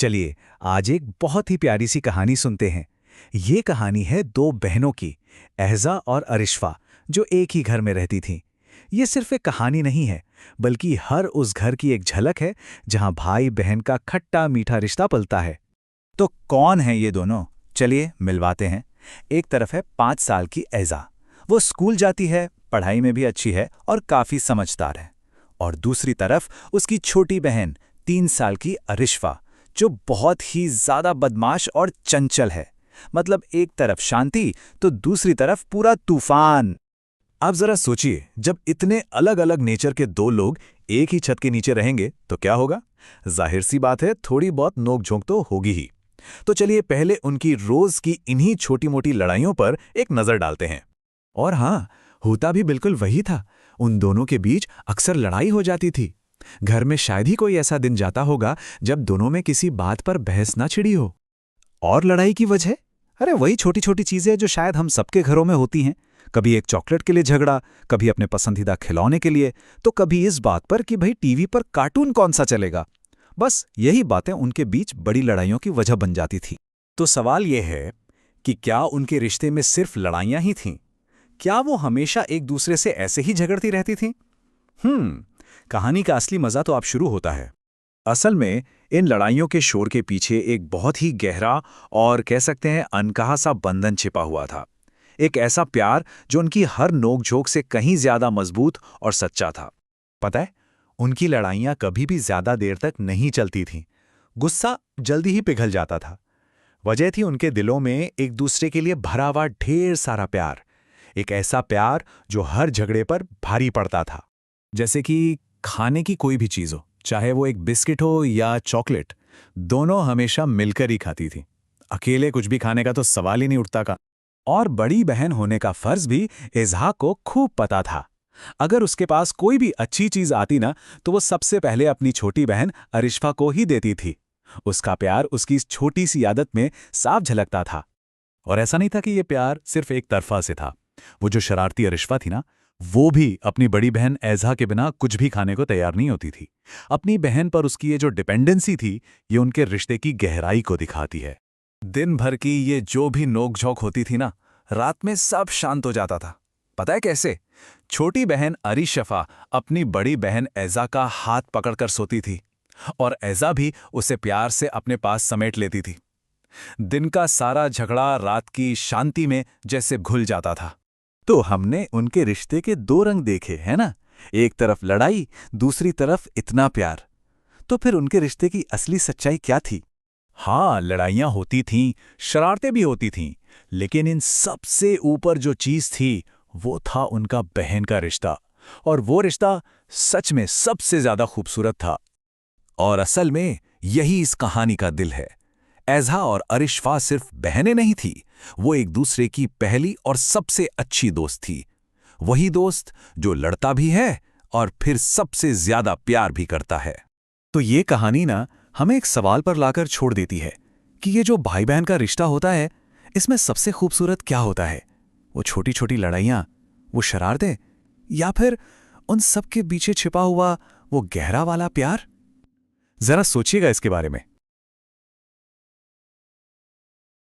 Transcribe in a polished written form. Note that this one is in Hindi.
चलिए आज एक बहुत ही प्यारी सी कहानी सुनते हैं। ये कहानी है दो बहनों की, एहजा और अरिशफा, जो एक ही घर में रहती थीं। ये सिर्फ एक कहानी नहीं है, बल्कि हर उस घर की एक झलक है जहां भाई बहन का खट्टा मीठा रिश्ता पलता है। तो कौन है ये दोनों? चलिए मिलवाते हैं। एक तरफ है 5 साल की एहजा। वो स्कूल जाती है, पढ़ाई में भी अच्छी है और काफी समझदार है। और दूसरी तरफ उसकी छोटी बहन 3 साल की अरिशफा, जो बहुत ही ज्यादा बदमाश और चंचल है। मतलब एक तरफ शांति तो दूसरी तरफ पूरा तूफान। आप जरा सोचिए, जब इतने अलग अलग नेचर के दो लोग एक ही छत के नीचे रहेंगे तो क्या होगा? जाहिर सी बात है, थोड़ी बहुत नोक-झोंक तो होगी ही। तो चलिए पहले उनकी रोज की इन्हीं छोटी-मोटी लड़ाइयों पर एक नजर डालते हैं। और हाँ, होता भी बिल्कुल वही था। उन दोनों के बीच अक्सर लड़ाई हो जाती थी। घर में शायद ही कोई ऐसा दिन जाता होगा जब दोनों में किसी बात पर बहस ना छिड़ी हो। और लड़ाई की वजह? अरे वही छोटी छोटी चीजें जो शायद हम सबके घरों में होती हैं। कभी एक चॉकलेट के लिए झगड़ा, कभी अपने पसंदीदा खिलौने के लिए, तो कभी इस बात पर कि भाई टीवी पर कार्टून कौन सा चलेगा। बस यही बातें उनके बीच बड़ी लड़ाइयों की वजह बन जाती थी। तो सवाल यह है कि क्या उनके रिश्ते में सिर्फ लड़ाइयां ही थीं? क्या वो हमेशा एक दूसरे से ऐसे ही झगड़ती रहती थीं? कहानी का असली मजा तो अब शुरू होता है। असल में इन लड़ाइयों के शोर के पीछे एक बहुत ही गहरा और कह सकते हैं अनकहा सा बंधन छिपा हुआ था। एक ऐसा प्यार जो उनकी हर नोक-झोंक से कहीं ज्यादा मजबूत और सच्चा था। पता है, उनकी लड़ाइयां कभी भी ज्यादा देर तक नहीं चलती थीं। गुस्सा जल्दी ही पिघल जाता था। वजह थी उनके दिलों में एक दूसरे के लिए भरा हुआ ढेर सारा प्यार। एक ऐसा प्यार जो हर झगड़े पर भारी पड़ता था। जैसे कि खाने की कोई भी चीज हो, चाहे वो एक बिस्किट हो या चॉकलेट, दोनों हमेशा मिलकर ही खाती थी। अकेले कुछ भी खाने का तो सवाल ही नहीं उठता का। और बड़ी बहन होने का फर्ज भी इजहाक को खूब पता था। अगर उसके पास कोई भी अच्छी चीज आती ना, तो वो सबसे पहले अपनी छोटी बहन अरिशफा को ही देती थी। उसका प्यार उसकी इस छोटी सी आदत में साफ झलकता था। और ऐसा नहीं था कि ये प्यार सिर्फ एक तरफा से था। वो जो शरारती अरिशफा थी ना, वो भी अपनी बड़ी बहन एज़ा के बिना कुछ भी खाने को तैयार नहीं होती थी। अपनी बहन पर उसकी ये जो डिपेंडेंसी थी, ये उनके रिश्ते की गहराई को दिखाती है। दिन भर की ये जो भी नोक-झोंक होती थी ना, रात में सब शांत हो जाता था। पता है कैसे? छोटी बहन अरिशफा अपनी बड़ी बहन एज़ा का हाथ पकड़कर सोती थी और एज़ा भी उसे प्यार से अपने पास समेट लेती थी। दिन का सारा झगड़ा रात की शांति में जैसे घुल जाता था। तो हमने उनके रिश्ते के दो रंग देखे, है ना? एक तरफ लड़ाई, दूसरी तरफ इतना प्यार। तो फिर उनके रिश्ते की असली सच्चाई क्या थी? हाँ, लड़ाइयां होती थीं, शरारतें भी होती थीं, लेकिन इन सबसे ऊपर जो चीज थी, वो था उनका बहन का रिश्ता। और वो रिश्ता सच में सबसे ज्यादा खूबसूरत था। और असल में यही इस कहानी का दिल है। एज़ा और अरिशफा सिर्फ बहनें नहीं थी, वो एक दूसरे की पहली और सबसे अच्छी दोस्त थी। वही दोस्त जो लड़ता भी है और फिर सबसे ज्यादा प्यार भी करता है। तो ये कहानी ना हमें एक सवाल पर लाकर छोड़ देती है कि ये जो भाई बहन का रिश्ता होता है, इसमें सबसे खूबसूरत क्या होता है? वो छोटी छोटी लड़ाइयां, वो शरारतें, या फिर उन सब के पीछे छिपा हुआ वो गहरा वाला प्यार? जरा सोचिएगा इसके बारे में।